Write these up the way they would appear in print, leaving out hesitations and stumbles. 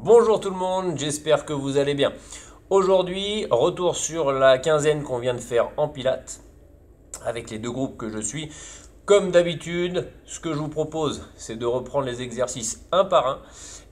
Bonjour tout le monde, j'espère que vous allez bien. Aujourd'hui, retour sur la quinzaine qu'on vient de faire en pilates avec les deux groupes que je suis. Comme d'habitude, ce que je vous propose, c'est de reprendre les exercices un par un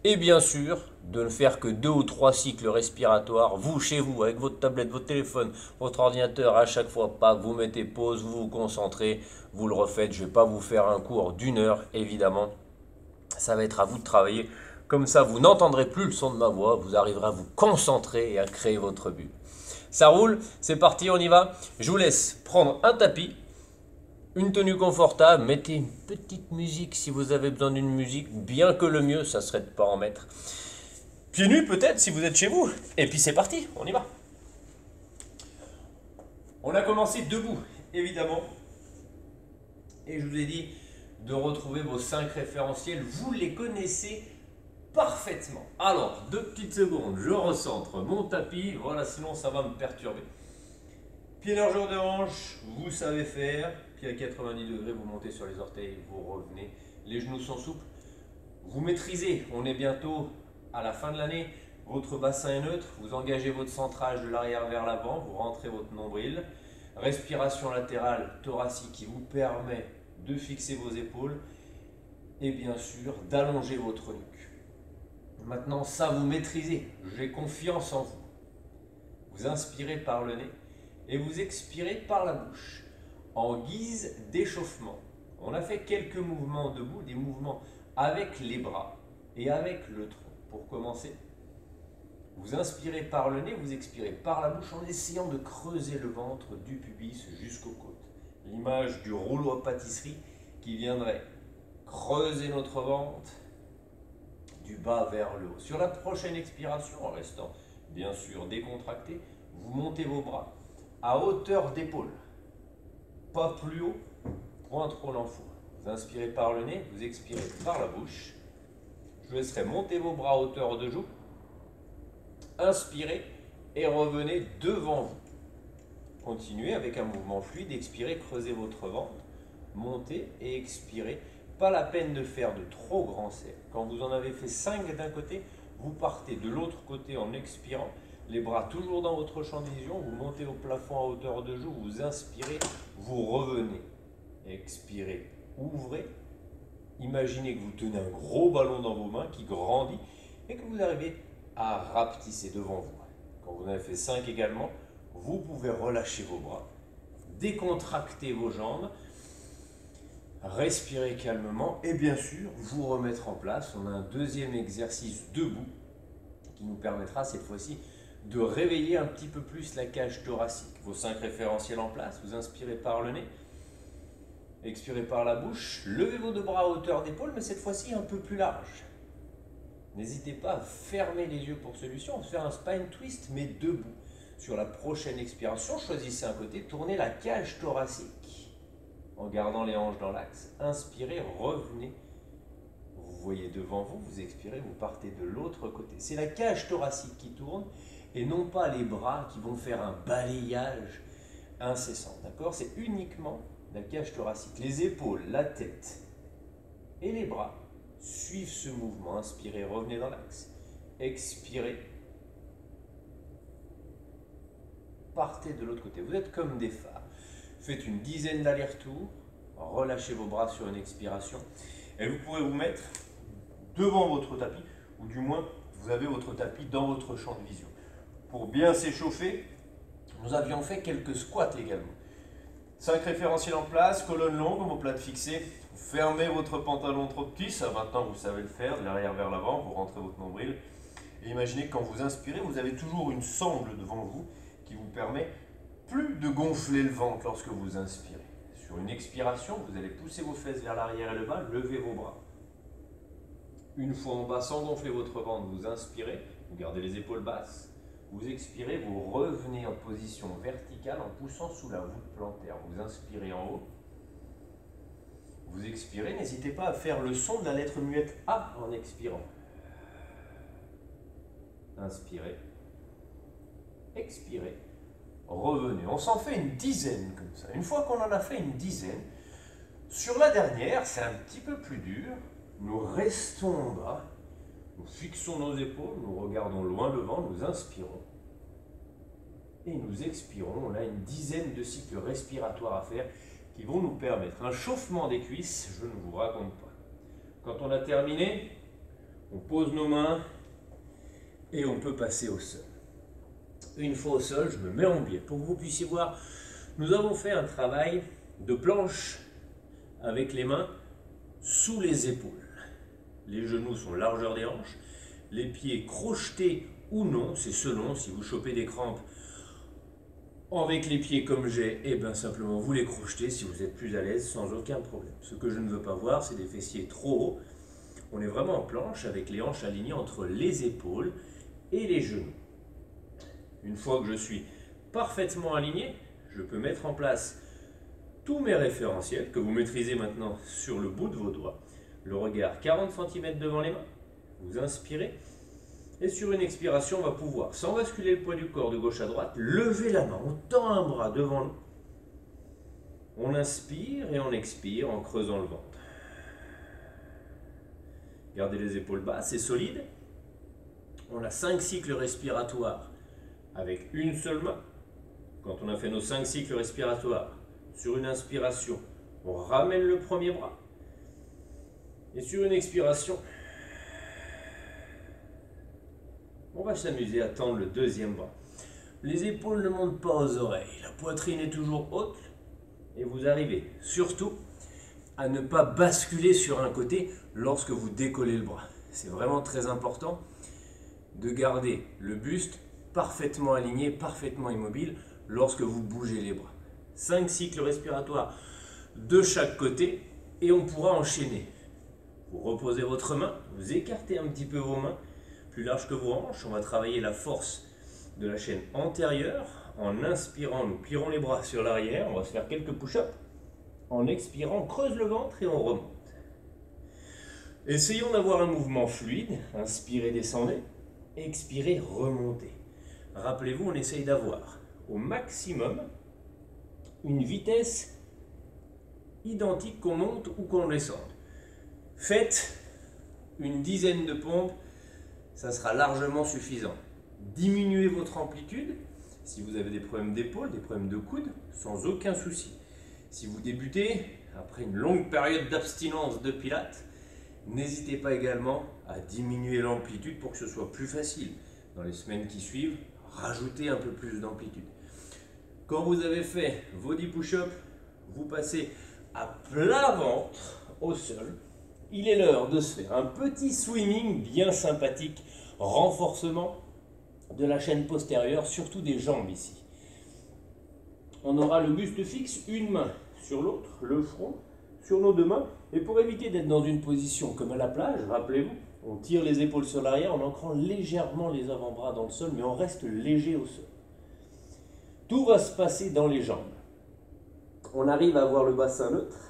et bien sûr de ne faire que 2 ou 3 cycles respiratoires, vous chez vous, avec votre tablette, votre téléphone, votre ordinateur, à chaque fois, pas, vous mettez pause, vous vous concentrez, vous le refaites. Je ne vais pas vous faire un cours d'1 heure, évidemment. Ça va être à vous de travailler. Comme ça, vous n'entendrez plus le son de ma voix, vous arriverez à vous concentrer et à créer votre but. Ça roule, c'est parti, on y va. Je vous laisse prendre un tapis, une tenue confortable, mettez une petite musique si vous avez besoin d'une musique, bien que le mieux, ça serait de ne pas en mettre. Pieds nus peut-être si vous êtes chez vous. Et puis c'est parti, on y va. On a commencé debout, évidemment. Et je vous ai dit de retrouver vos 5 référentiels. Vous les connaissez parfaitement. Alors, 2 petites secondes, je recentre mon tapis. Voilà, sinon ça va me perturber. Pied largeur de hanche, vous savez faire. Pied à 90 degrés, vous montez sur les orteils, vous revenez. Les genoux sont souples. Vous maîtrisez, on est bientôt à la fin de l'année. Votre bassin est neutre, vous engagez votre centrage de l'arrière vers l'avant, vous rentrez votre nombril. Respiration latérale thoracique qui vous permet de fixer vos épaules et bien sûr d'allonger votre nuque. Maintenant, ça vous maîtrisez, j'ai confiance en vous. Vous inspirez par le nez et vous expirez par la bouche en guise d'échauffement. On a fait quelques mouvements debout, des mouvements avec les bras et avec le tronc. Pour commencer, vous inspirez par le nez, vous expirez par la bouche en essayant de creuser le ventre du pubis jusqu'aux côtes. L'image du rouleau à pâtisserie qui viendrait creuser notre ventre du bas vers le haut. Sur la prochaine expiration, en restant bien sûr décontracté, vous montez vos bras à hauteur d'épaule, pas plus haut, point trop l'enfour. Vous inspirez par le nez, vous expirez par la bouche. Je laisserai monter vos bras à hauteur de joue. Inspirez et revenez devant vous. Continuez avec un mouvement fluide, expirez, creusez votre ventre, montez et expirez. Pas la peine de faire de trop grands cercles. Quand vous en avez fait 5 d'un côté, vous partez de l'autre côté en expirant, les bras toujours dans votre champ de vision, vous montez au plafond à hauteur de joue, vous inspirez, vous revenez. Expirez, ouvrez. Imaginez que vous tenez un gros ballon dans vos mains qui grandit et que vous arrivez à rapetisser devant vous. Quand vous en avez fait 5 également, vous pouvez relâcher vos bras, décontracter vos jambes, respirer calmement et bien sûr vous remettre en place. On a un deuxième exercice debout qui nous permettra cette fois-ci de réveiller un petit peu plus la cage thoracique. Vos 5 référentiels en place, vous inspirez par le nez, expirez par la bouche, levez vos 2 bras à hauteur d'épaule mais cette fois-ci un peu plus large. N'hésitez pas à fermer les yeux pour celui-ci, on va faire un spine twist mais debout. Sur la prochaine expiration, choisissez un côté, tournez la cage thoracique en gardant les hanches dans l'axe. Inspirez, revenez. Vous voyez devant vous, vous expirez, vous partez de l'autre côté. C'est la cage thoracique qui tourne et non pas les bras qui vont faire un balayage incessant. D'accord? C'est uniquement la cage thoracique. Les épaules, la tête et les bras suivent ce mouvement. Inspirez, revenez dans l'axe. Expirez. Partez de l'autre côté. Vous êtes comme des phares. Faites une dizaine d'allers-retours. Relâchez vos bras sur une expiration. Et vous pourrez vous mettre devant votre tapis, ou du moins, vous avez votre tapis dans votre champ de vision. Pour bien s'échauffer, nous avions fait quelques squats également. 5 référentiels en place, colonne longue, omoplate fixée. Fermez votre pantalon trop petit, ça maintenant vous savez le faire, de l'arrière vers l'avant, vous rentrez votre nombril. Et imaginez que quand vous inspirez, vous avez toujours une sangle devant vous qui vous permet plus de gonfler le ventre lorsque vous inspirez. Sur une expiration, vous allez pousser vos fesses vers l'arrière et le bas, levez vos bras. Une fois en bas, sans gonfler votre ventre, vous inspirez, vous gardez les épaules basses. Vous expirez, vous revenez en position verticale en poussant sous la voûte plantaire. Vous inspirez en haut. Vous expirez, n'hésitez pas à faire le son de la lettre muette A en expirant. Inspirez. Expirez. Revenez. On s'en fait une dizaine comme ça. Une fois qu'on en a fait une dizaine, sur la dernière, c'est un petit peu plus dur. Nous restons en bas. Nous fixons nos épaules, nous regardons loin devant, nous inspirons et nous expirons. On a une dizaine de cycles respiratoires à faire qui vont nous permettre un chauffement des cuisses, je ne vous raconte pas. Quand on a terminé, on pose nos mains et on peut passer au sol. Une fois au sol, je me mets en biais. Pour que vous puissiez voir, nous avons fait un travail de planche avec les mains sous les épaules. Les genoux sont largeur des hanches, les pieds crochetés ou non, c'est selon, si vous chopez des crampes avec les pieds comme j'ai, et bien simplement vous les crochetez si vous êtes plus à l'aise sans aucun problème. Ce que je ne veux pas voir, c'est des fessiers trop hauts. On est vraiment en planche avec les hanches alignées entre les épaules et les genoux. Une fois que je suis parfaitement aligné, je peux mettre en place tous mes référentiels que vous maîtrisez maintenant sur le bout de vos doigts. Le regard 40 cm devant les mains, vous inspirez et sur une expiration on va pouvoir, sans basculer le poids du corps de gauche à droite, lever la main, on tend un bras devant nous, on inspire et on expire en creusant le ventre. Gardez les épaules basses et solides. On a 5 cycles respiratoires avec une seule main. Quand on a fait nos 5 cycles respiratoires, sur une inspiration, on ramène le premier bras. Et sur une expiration, on va s'amuser à tendre le deuxième bras. Les épaules ne montent pas aux oreilles, la poitrine est toujours haute et vous arrivez surtout à ne pas basculer sur un côté lorsque vous décollez le bras. C'est vraiment très important de garder le buste parfaitement aligné, parfaitement immobile lorsque vous bougez les bras. 5 cycles respiratoires de chaque côté et on pourra enchaîner. Vous reposez votre main, vous écartez un petit peu vos mains, plus large que vos hanches. On va travailler la force de la chaîne antérieure. En inspirant, nous plierons les bras sur l'arrière. On va se faire quelques push-ups. En expirant, on creuse le ventre et on remonte. Essayons d'avoir un mouvement fluide. Inspirez, descendez. Expirez, remontez. Rappelez-vous, on essaye d'avoir au maximum une vitesse identique qu'on monte ou qu'on descende. Faites une dizaine de pompes, ça sera largement suffisant. Diminuez votre amplitude si vous avez des problèmes d'épaule, des problèmes de coude, sans aucun souci. Si vous débutez, après une longue période d'abstinence de pilates, n'hésitez pas également à diminuer l'amplitude pour que ce soit plus facile. Dans les semaines qui suivent, rajoutez un peu plus d'amplitude. Quand vous avez fait vos 10 push-ups, vous passez à plat ventre au sol. Il est l'heure de se faire un petit swimming bien sympathique, renforcement de la chaîne postérieure, surtout des jambes ici. On aura le buste fixe, une main sur l'autre, le front sur nos deux mains. Et pour éviter d'être dans une position comme à la plage, rappelez-vous, on tire les épaules sur l'arrière en ancrant légèrement les avant-bras dans le sol, mais on reste léger au sol. Tout va se passer dans les jambes. On arrive à avoir le bassin neutre.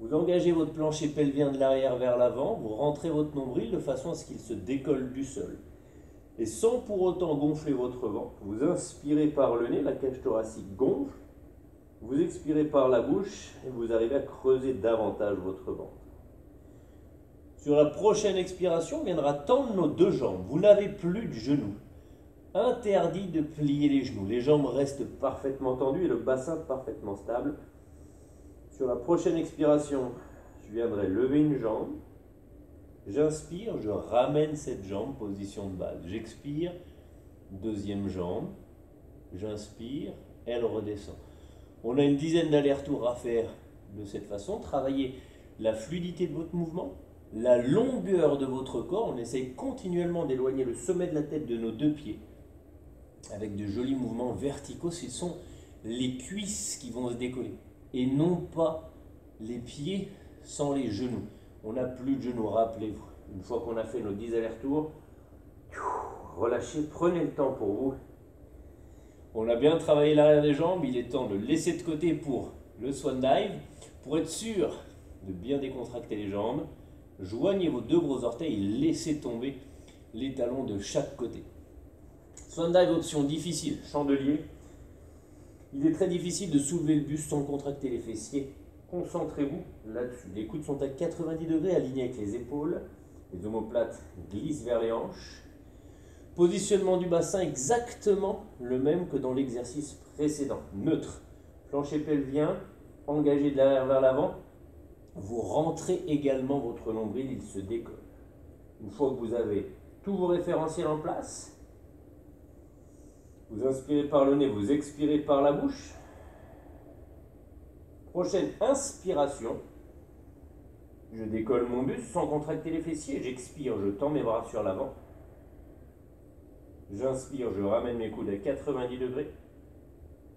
Vous engagez votre plancher pelvien de l'arrière vers l'avant, vous rentrez votre nombril de façon à ce qu'il se décolle du sol. Et sans pour autant gonfler votre ventre, vous inspirez par le nez, la cage thoracique gonfle, vous expirez par la bouche et vous arrivez à creuser davantage votre ventre. Sur la prochaine expiration, on viendra tendre nos deux jambes. Vous n'avez plus de genoux. Interdit de plier les genoux. Les jambes restent parfaitement tendues et le bassin parfaitement stable. Sur la prochaine expiration, je viendrai lever une jambe. J'inspire, je ramène cette jambe, position de base. J'expire, deuxième jambe. J'inspire, elle redescend. On a une dizaine d'allers-retours à faire de cette façon. Travaillez la fluidité de votre mouvement, la longueur de votre corps. On essaye continuellement d'éloigner le sommet de la tête de nos deux pieds avec de jolis mouvements verticaux. Ce sont les cuisses qui vont se décoller et non pas les pieds sans les genoux. On n'a plus de genoux, rappelez-vous. Une fois qu'on a fait nos 10 allers-retours, relâchez, prenez le temps pour vous. On a bien travaillé l'arrière des jambes, il est temps de laisser de côté pour le swan dive. Pour être sûr de bien décontracter les jambes, joignez vos deux gros orteils et laissez tomber les talons de chaque côté. Swan dive, option difficile, chandelier. Il est très difficile de soulever le buste sans contracter les fessiers. Concentrez-vous là-dessus. Les coudes sont à 90 degrés alignés avec les épaules. Les omoplates glissent vers les hanches. Positionnement du bassin exactement le même que dans l'exercice précédent. Neutre. Plancher pelvien, engagé de l'arrière vers l'avant. Vous rentrez également votre nombril, il se décolle. Une fois que vous avez tous vos référentiels en place, vous inspirez par le nez, vous expirez par la bouche. Prochaine inspiration. Je décolle mon buste sans contracter les fessiers. J'expire, je tends mes bras sur l'avant. J'inspire, je ramène mes coudes à 90 degrés.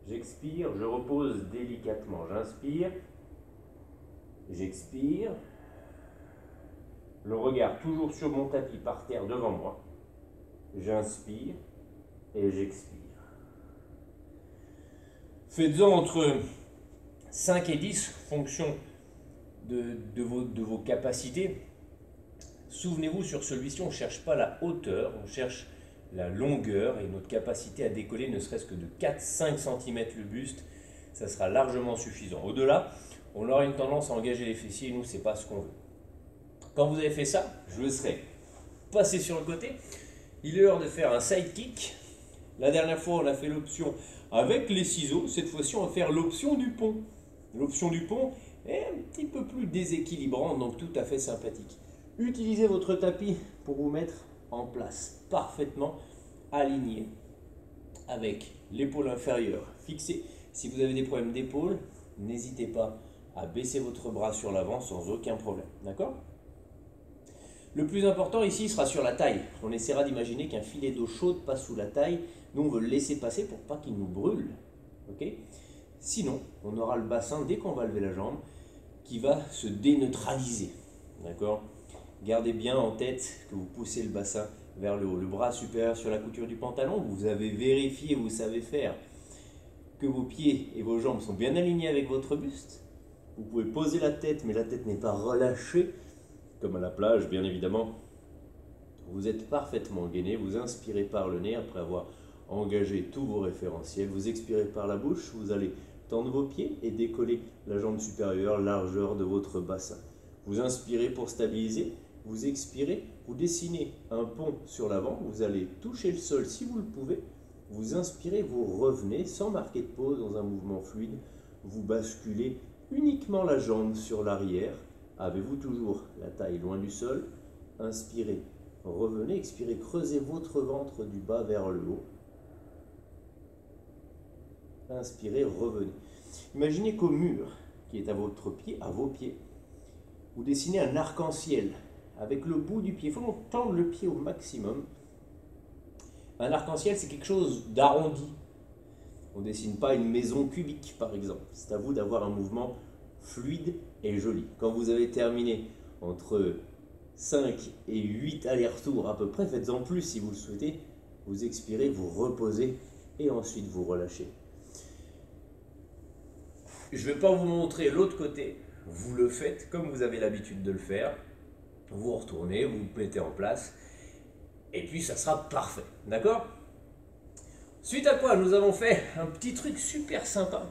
J'expire, je repose délicatement. J'inspire, j'expire. Le regard toujours sur mon tapis par terre devant moi. J'inspire et j'expire. Faites-en entre 5 et 10, fonction de vos capacités. Souvenez-vous, sur celui-ci, on ne cherche pas la hauteur, on cherche la longueur et notre capacité à décoller ne serait-ce que de 4-5 cm le buste, ça sera largement suffisant. Au-delà, on aura une tendance à engager les fessiers et nous, ce n'est pas ce qu'on veut. Quand vous avez fait ça, je laisserai passer sur le côté. Il est l'heure de faire un side kick. La dernière fois, on a fait l'option avec les ciseaux. Cette fois-ci, on va faire l'option du pont. L'option du pont est un petit peu plus déséquilibrante, donc tout à fait sympathique. Utilisez votre tapis pour vous mettre en place, parfaitement aligné, avec l'épaule inférieure fixée. Si vous avez des problèmes d'épaule, n'hésitez pas à baisser votre bras sur l'avant sans aucun problème. D'accord ? Le plus important ici sera sur la taille. On essaiera d'imaginer qu'un filet d'eau chaude passe sous la taille. Nous, on veut le laisser passer pour pas qu'il nous brûle. Okay ? Sinon, on aura le bassin, dès qu'on va lever la jambe, qui va se déneutraliser. D'accord ? Gardez bien en tête que vous poussez le bassin vers le haut. Le bras supérieur sur la couture du pantalon, vous avez vérifié, vous savez faire que vos pieds et vos jambes sont bien alignés avec votre buste. Vous pouvez poser la tête, mais la tête n'est pas relâchée. Comme à la plage, bien évidemment, vous êtes parfaitement gainé, vous inspirez par le nez après avoir engagé tous vos référentiels, vous expirez par la bouche, vous allez tendre vos pieds et décoller la jambe supérieure, largeur de votre bassin. Vous inspirez pour stabiliser, vous expirez, vous dessinez un pont sur l'avant, vous allez toucher le sol si vous le pouvez, vous inspirez, vous revenez sans marquer de pause dans un mouvement fluide, vous basculez uniquement la jambe sur l'arrière. Avez-vous toujours la taille loin du sol? Inspirez, revenez, expirez, creusez votre ventre du bas vers le haut. Inspirez, revenez. Imaginez qu'au mur qui est à votre pied, à vos pieds, vous dessinez un arc-en-ciel avec le bout du pied. Il faut tendre le pied au maximum. Un arc-en-ciel, c'est quelque chose d'arrondi. On ne dessine pas une maison cubique, par exemple. C'est à vous d'avoir un mouvement fluide et joli. Quand vous avez terminé entre 5 et 8 allers-retours à peu près, faites-en plus si vous le souhaitez, vous expirez, vous reposez et ensuite vous relâchez. Je ne vais pas vous montrer l'autre côté, vous le faites comme vous avez l'habitude de le faire, vous retournez, vous vous mettez en place et puis ça sera parfait, d'accord ? Suite à quoi nous avons fait un petit truc super sympa.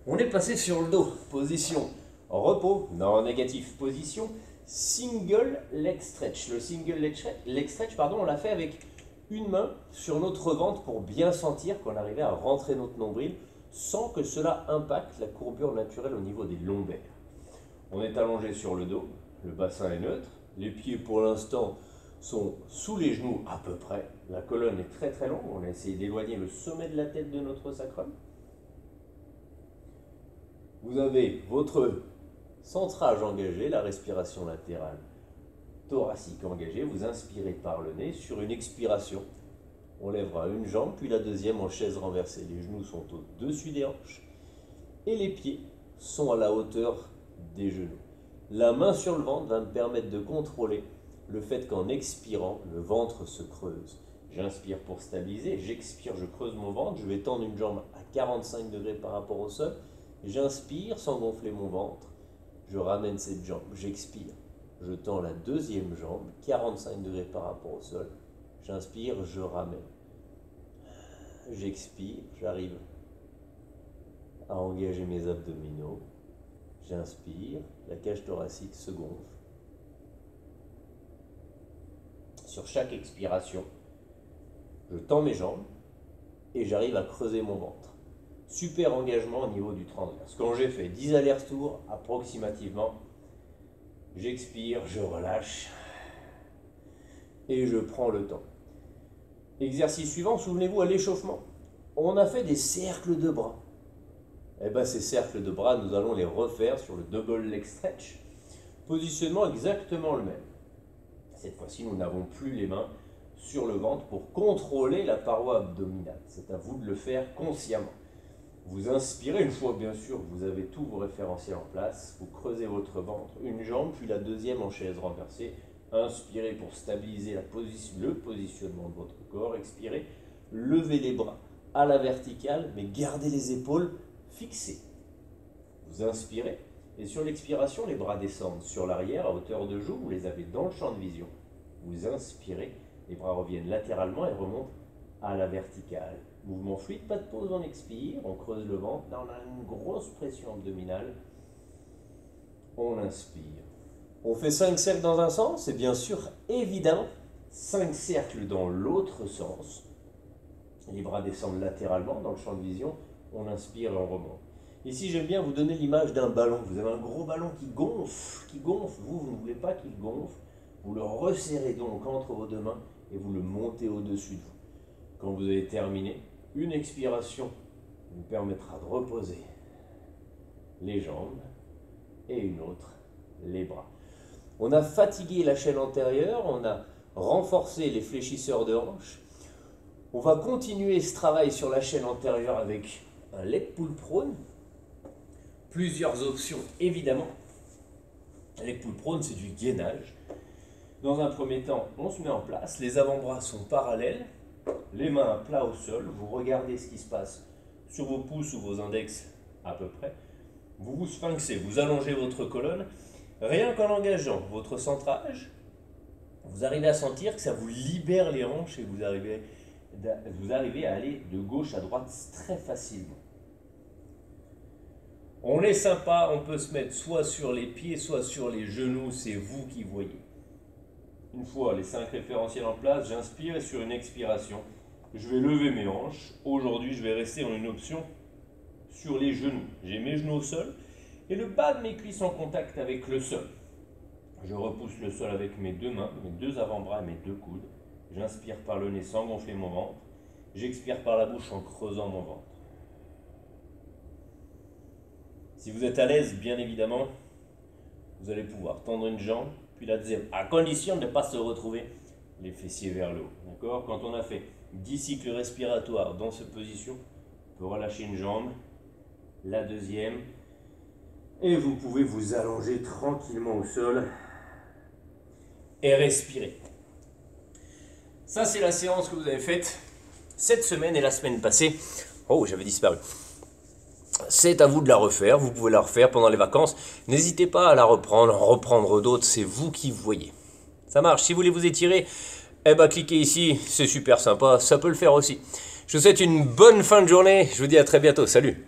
On est passé sur le dos, position repos, non négatif, position single leg stretch. Le single leg stretch, on l'a fait avec une main sur notre ventre pour bien sentir qu'on arrivait à rentrer notre nombril sans que cela impacte la courbure naturelle au niveau des lombaires. On est allongé sur le dos, le bassin est neutre, les pieds pour l'instant sont sous les genoux à peu près. La colonne est très très longue, on a essayé d'éloigner le sommet de la tête de notre sacrum. Vous avez votre centrage engagé, la respiration latérale thoracique engagée. Vous inspirez par le nez. Sur une expiration, on lèvera une jambe, puis la deuxième en chaise renversée. Les genoux sont au-dessus des hanches et les pieds sont à la hauteur des genoux. La main sur le ventre va me permettre de contrôler le fait qu'en expirant, le ventre se creuse. J'inspire pour stabiliser, j'expire, je creuse mon ventre, je vais tendre une jambe à 45 degrés par rapport au sol. J'inspire sans gonfler mon ventre, je ramène cette jambe, j'expire, je tends la deuxième jambe, 45 degrés par rapport au sol, j'inspire, je ramène, j'expire, j'arrive à engager mes abdominaux, j'inspire, la cage thoracique se gonfle, sur chaque expiration, je tends mes jambes et j'arrive à creuser mon ventre. Super engagement au niveau du transverse. Quand j'ai fait 10 allers-retours approximativement, j'expire, je relâche et je prends le temps. Exercice suivant, souvenez-vous à l'échauffement. On a fait des cercles de bras. Et bien ces cercles de bras, nous allons les refaire sur le double leg stretch. Positionnement exactement le même. Cette fois-ci, nous n'avons plus les mains sur le ventre pour contrôler la paroi abdominale. C'est à vous de le faire consciemment. Vous inspirez, une fois bien sûr, vous avez tous vos référentiels en place, vous creusez votre ventre, une jambe, puis la deuxième en chaise renversée. Inspirez pour stabiliser le positionnement de votre corps. Expirez, levez les bras à la verticale, mais gardez les épaules fixées. Vous inspirez, et sur l'expiration, les bras descendent sur l'arrière à hauteur de joue, vous les avez dans le champ de vision. Vous inspirez, les bras reviennent latéralement et remontent à la verticale. Mouvement fluide, pas de pause, on expire, on creuse le ventre, là on a une grosse pression abdominale. On inspire. On fait 5 cercles dans un sens et bien sûr, évidemment, 5 cercles dans l'autre sens. Les bras descendent latéralement dans le champ de vision, on inspire et on remonte. Ici, j'aime bien vous donner l'image d'un ballon. Vous avez un gros ballon qui gonfle. Vous ne voulez pas qu'il gonfle. Vous le resserrez donc entre vos deux mains et vous le montez au-dessus de vous. Quand vous avez terminé, une expiration vous permettra de reposer les jambes et une autre, les bras. On a fatigué la chaîne antérieure, on a renforcé les fléchisseurs de hanches. On va continuer ce travail sur la chaîne antérieure avec un leg pull prone. Plusieurs options évidemment. Leg pull prone, c'est du gainage. Dans un premier temps, on se met en place, les avant-bras sont parallèles, les mains à plat au sol, vous regardez ce qui se passe sur vos pouces ou vos index à peu près. Vous vous sphinxez, vous allongez votre colonne. Rien qu'en engageant votre centrage, vous arrivez à sentir que ça vous libère les hanches et vous arrivez à aller de gauche à droite très facilement. On est sympa, on peut se mettre soit sur les pieds, soit sur les genoux, c'est vous qui voyez. Une fois les 5 référentiels en place, j'inspire et sur une expiration, je vais lever mes hanches. Aujourd'hui, je vais rester en une option sur les genoux. J'ai mes genoux au sol et le bas de mes cuisses en contact avec le sol. Je repousse le sol avec mes deux mains, mes deux avant-bras et mes deux coudes. J'inspire par le nez sans gonfler mon ventre. J'expire par la bouche en creusant mon ventre. Si vous êtes à l'aise, bien évidemment, vous allez pouvoir tendre une jambe, puis la deuxième, à condition de ne pas se retrouver les fessiers vers le haut. D'accord ? Quand on a fait 10 cycles respiratoires dans cette position, on peut relâcher une jambe, la deuxième, et vous pouvez vous allonger tranquillement au sol et respirer. Ça, c'est la séance que vous avez faite cette semaine et la semaine passée. Oh, j'avais disparu. C'est à vous de la refaire, vous pouvez la refaire pendant les vacances. N'hésitez pas à la reprendre, en reprendre d'autres, c'est vous qui voyez. Ça marche, si vous voulez vous étirer, eh ben cliquez ici, c'est super sympa, ça peut le faire aussi. Je vous souhaite une bonne fin de journée, je vous dis à très bientôt, salut.